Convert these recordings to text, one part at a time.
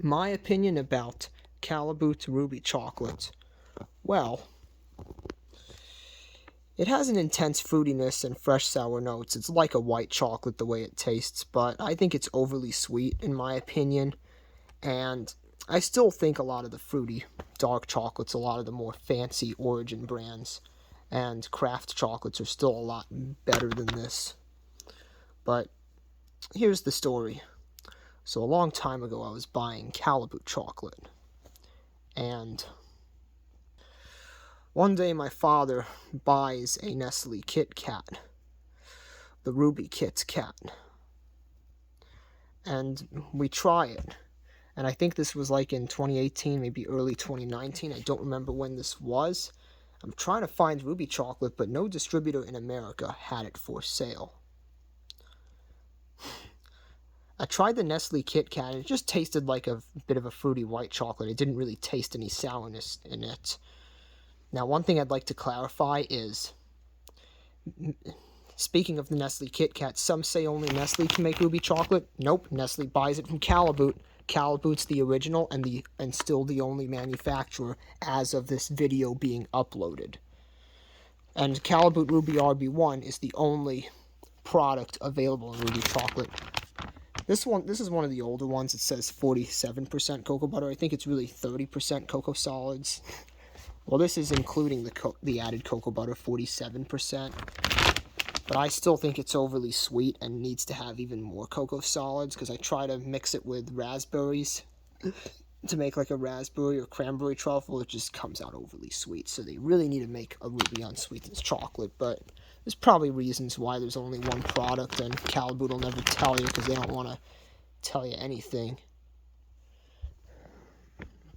My opinion about Calaboot Ruby chocolate. Well, it has an intense fruitiness and fresh sour notes. It's like a white chocolate the way it tastes, but I think it's overly sweet in my opinion. And I still think a lot of the fruity dark chocolates, a lot of the more fancy origin brands and craft chocolates are still a lot better than this. But here's the story. So a long time ago I was buying Calaboot chocolate, and one day my father buys a Nestle Kit Kat, the Ruby Kit Kat, and we try it. And I think this was like in 2018, maybe early 2019. I don't remember when this was. I'm trying to find Ruby chocolate, but no distributor in America had it for sale. I tried the Nestle Kit Kat, and it just tasted like a bit of a fruity white chocolate. It didn't really taste any sourness in it. Now, one thing I'd like to clarify is, speaking of the Nestle Kit Kat, some say only Nestle can make Ruby chocolate. Nope, Nestle buys it from Calaboot. Calaboot's the original and still the only manufacturer as of this video being uploaded. And Calaboot Ruby RB1 is the only product available in Ruby chocolate. This is one of the older ones. It says 47% cocoa butter. I think it's really 30% cocoa solids. Well, this is including the added cocoa butter, 47%. But I still think it's overly sweet and needs to have even more cocoa solids, because I try to mix it with raspberries to make like a raspberry or cranberry truffle. It just comes out overly sweet. So they really need to make a Ruby unsweetened chocolate. But there's probably reasons why there's only one product, and Calaboot will never tell you because they don't want to tell you anything.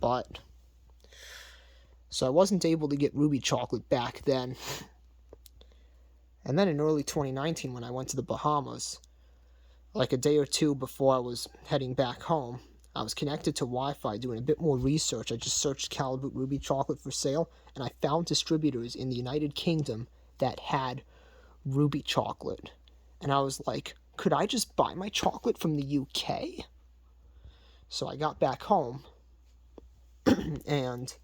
But so I wasn't able to get Ruby chocolate back then. And then in early 2019, when I went to the Bahamas, like a day or two before I was heading back home, I was connected to Wi-Fi doing a bit more research. I just searched Calaboot Ruby chocolate for sale, and I found distributors in the United Kingdom that had Ruby chocolate. And I was like, could I just buy my chocolate from the UK? So I got back home, and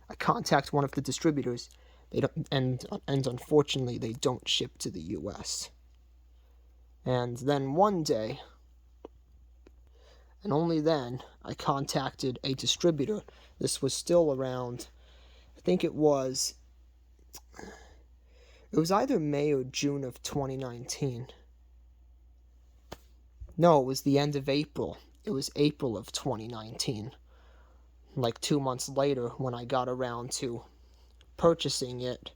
I contact one of the distributors. They don't, and unfortunately, they don't ship to the U.S. And then one day, and only then, I contacted a distributor. This was still around, I think it was either May or June of 2019. No, it was the end of April. It was April of 2019. Like 2 months later, when I got around to purchasing it,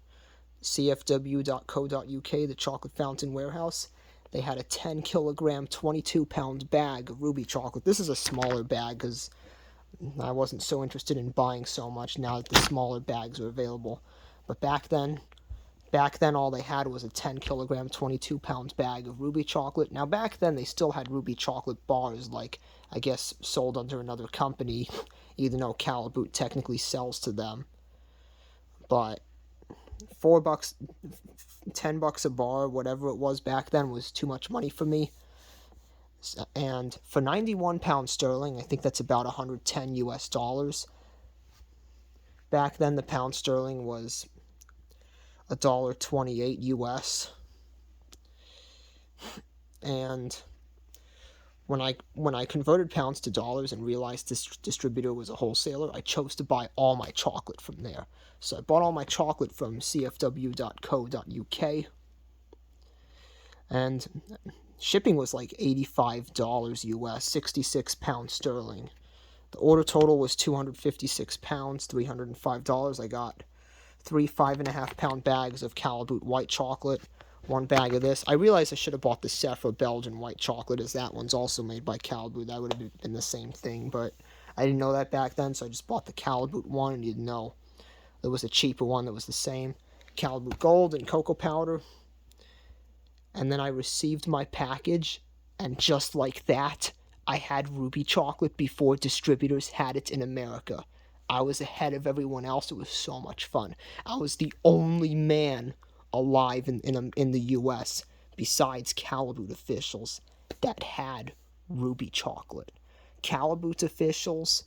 cfw.co.uk, the chocolate fountain warehouse, they had a 10 kilogram, 22 pound bag of Ruby chocolate. This is a smaller bag because I wasn't so interested in buying so much now that the smaller bags are available. But back then all they had was a 10 kilogram, 22 pound bag of Ruby chocolate. Now back then they still had Ruby chocolate bars, like I guess sold under another company, even though Calaboot technically sells to them. But $4, $10 a bar, whatever it was back then, was too much money for me. And for 91 pounds sterling, I think that's about 110 US dollars. Back then, the pound sterling was $1.28 US. And when I converted pounds to dollars and realized this distributor was a wholesaler, I chose to buy all my chocolate from there. So I bought all my chocolate from cfw.co.uk, and shipping was like $85 US, 66 pounds sterling. The order total was 256 pounds, $305. I got 3 5.5 pound bags of Calaboot white chocolate, 1 bag of this. I realized I should have bought the Sephora Belgian white chocolate, as that one's also made by Calaboot. That would have been the same thing, but I didn't know that back then, so I just bought the Calaboot one, and didn't know there was a cheaper one that was the same. Calaboot Gold and cocoa powder. And then I received my package, and just like that, I had Ruby chocolate before distributors had it in America. I was ahead of everyone else. It was so much fun. I was the only man alive in the U.S. besides Calaboot officials that had Ruby chocolate. Calaboot's officials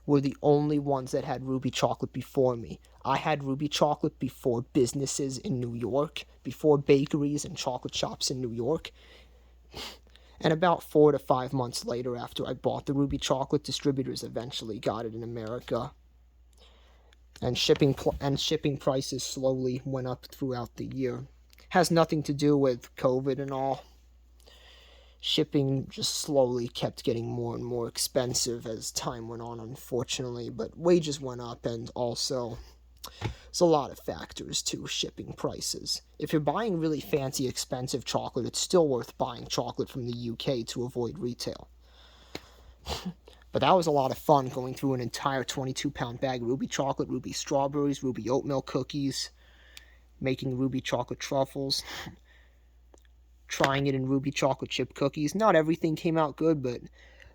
were the only ones that had Ruby chocolate before me. I had Ruby chocolate before businesses in New York, before bakeries and chocolate shops in New York. And about 4 to 5 months later, after I bought the Ruby chocolate, distributors eventually got it in America. And shipping prices slowly went up throughout the year. Has nothing to do with COVID and all. Shipping just slowly kept getting more and more expensive as time went on, unfortunately. But wages went up, and also there's a lot of factors to shipping prices. If you're buying really fancy, expensive chocolate, it's still worth buying chocolate from the UK to avoid retail. But that was a lot of fun, going through an entire 22-pound bag of Ruby chocolate, Ruby strawberries, Ruby oatmeal cookies, making Ruby chocolate truffles, trying it in Ruby chocolate chip cookies. Not everything came out good, but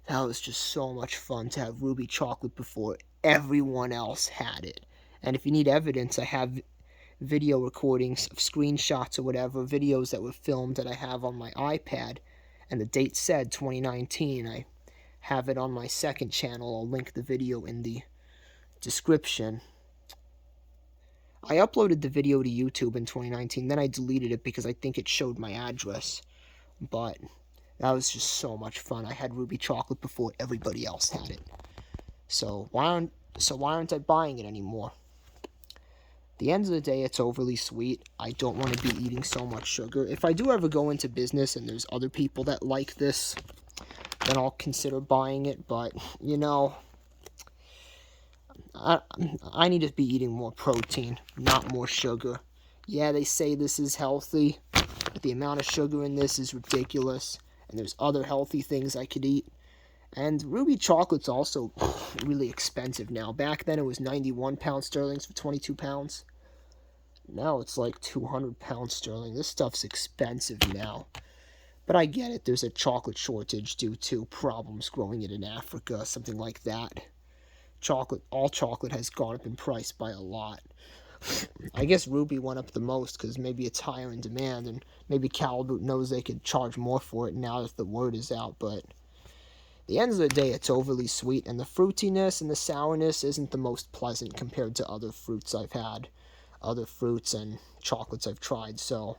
that was just so much fun to have Ruby chocolate before everyone else had it. And if you need evidence, I have video recordings of screenshots or whatever, videos that were filmed that I have on my iPad, and the date said 2019. I have it on my second channel. I'll link the video in the description. I uploaded the video to YouTube in 2019, then I deleted it because I think it showed my address. But that was just so much fun. I had Ruby chocolate before everybody else had it. So why aren't I buying it anymore? At the end of the day, it's overly sweet. I don't want to be eating so much sugar. If I do ever go into business and there's other people that like this, then I'll consider buying it. But, you know, I need to be eating more protein, not more sugar. Yeah, they say this is healthy, but the amount of sugar in this is ridiculous. And there's other healthy things I could eat. And Ruby chocolate's also really expensive now. Back then it was 91 pound sterlings for 22 pounds. Now it's like 200 pounds sterling. This stuff's expensive now. But I get it. There's a chocolate shortage due to problems growing it in Africa, something like that. All chocolate has gone up in price by a lot. I guess Ruby went up the most because maybe it's higher in demand, and maybe Calaboot knows they could charge more for it now that the word is out. But at the end of the day, it's overly sweet, and the fruitiness and the sourness isn't the most pleasant compared to other fruits I've had, other fruits and chocolates I've tried. So,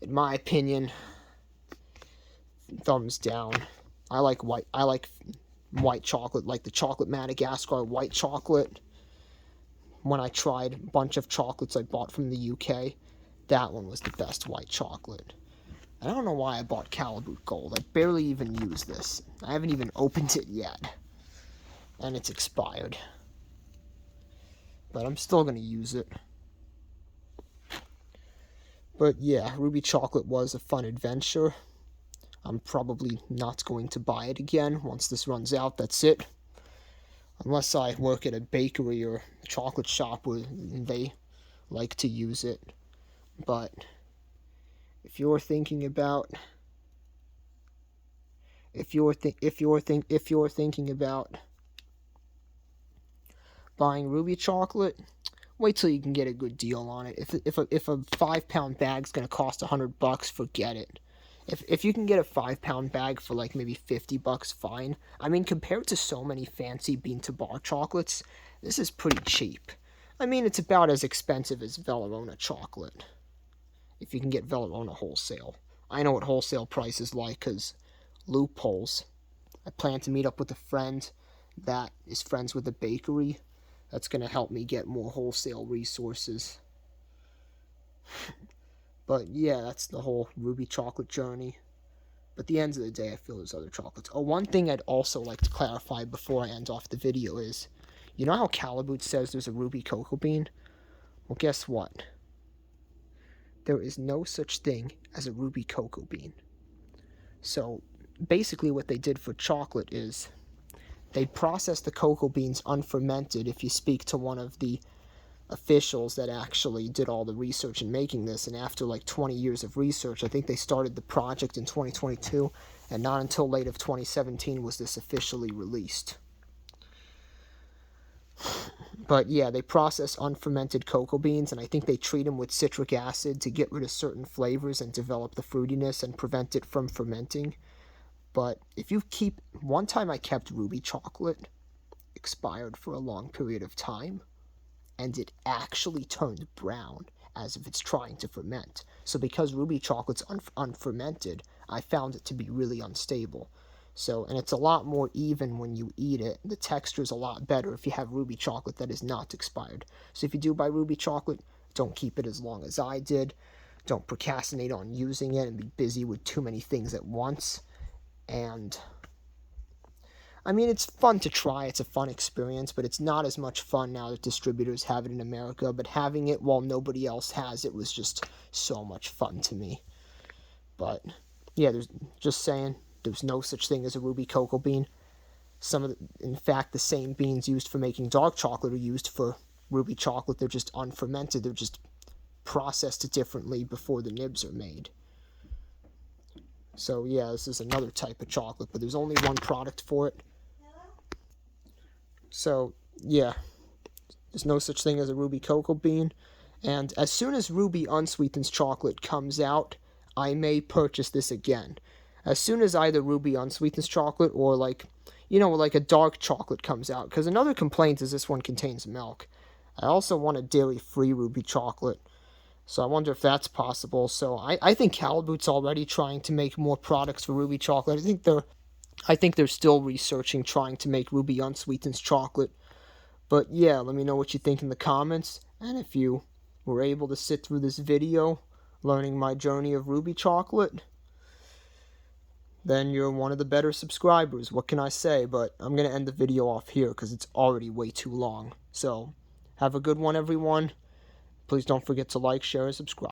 in my opinion, thumbs down. I like white chocolate, like the chocolate Madagascar white chocolate. When I tried a bunch of chocolates I bought from the UK, that one was the best white chocolate. I don't know why I bought Calaboot Gold. I barely even used this. I haven't even opened it yet. And it's expired. But I'm still going to use it. But yeah, Ruby chocolate was a fun adventure. I'm probably not going to buy it again once this runs out. That's it. Unless I work at a bakery or chocolate shop where they like to use it. But if you're thinking about buying Ruby chocolate, wait till you can get a good deal on it. If a 5-pound bag's gonna cost $100, forget it. If you can get a 5-pound bag for like maybe $50, fine. I mean, compared to so many fancy bean-to-bar chocolates, this is pretty cheap. I mean, it's about as expensive as Vellerona chocolate, if you can get Vellerona wholesale. I know what wholesale price is like, because loopholes. I plan to meet up with a friend that is friends with a bakery. That's going to help me get more wholesale resources. But yeah, that's the whole Ruby chocolate journey. But at the end of the day, I feel there's other chocolates. Oh, one thing I'd also like to clarify before I end off the video is, you know how Calaboot says there's a Ruby cocoa bean? Well, guess what? There is no such thing as a Ruby cocoa bean. So basically what they did for chocolate is they processed the cocoa beans unfermented. If you speak to one of the officials that actually did all the research in making this, and after like 20 years of research, I think they started the project in 2022, and not until late of 2017 was this officially released. But yeah, they process unfermented cocoa beans, and I think they treat them with citric acid to get rid of certain flavors and develop the fruitiness and prevent it from fermenting. But if you keep, one time I kept Ruby chocolate expired for a long period of time, and it actually turned brown as if it's trying to ferment. So because Ruby chocolate's unfermented, I found it to be really unstable. So, and it's a lot more even when you eat it. The texture is a lot better if you have Ruby chocolate that is not expired. So if you do buy Ruby chocolate, don't keep it as long as I did. Don't procrastinate on using it and be busy with too many things at once. And I mean, it's fun to try, it's a fun experience, but it's not as much fun now that distributors have it in America. But having it while nobody else has it was just so much fun to me. But yeah, there's no such thing as a Ruby cocoa bean. In fact, the same beans used for making dark chocolate are used for Ruby chocolate. They're just unfermented, they're just processed differently before the nibs are made. So yeah, this is another type of chocolate, but there's only one product for it. So yeah, there's no such thing as a Ruby cocoa bean. And as soon as Ruby Unsweetened chocolate comes out, I may purchase this again. As soon as either Ruby Unsweetened chocolate or like a dark chocolate comes out. Because another complaint is this one contains milk. I also want a dairy-free Ruby chocolate. So I wonder if that's possible. So I think Calaboot's already trying to make more products for Ruby chocolate. I think they're still researching, trying to make Ruby Unsweetened chocolate. But yeah, let me know what you think in the comments. And if you were able to sit through this video, learning my journey of Ruby chocolate, then you're one of the better subscribers. What can I say? But I'm going to end the video off here because it's already way too long. So have a good one, everyone. Please don't forget to like, share, and subscribe.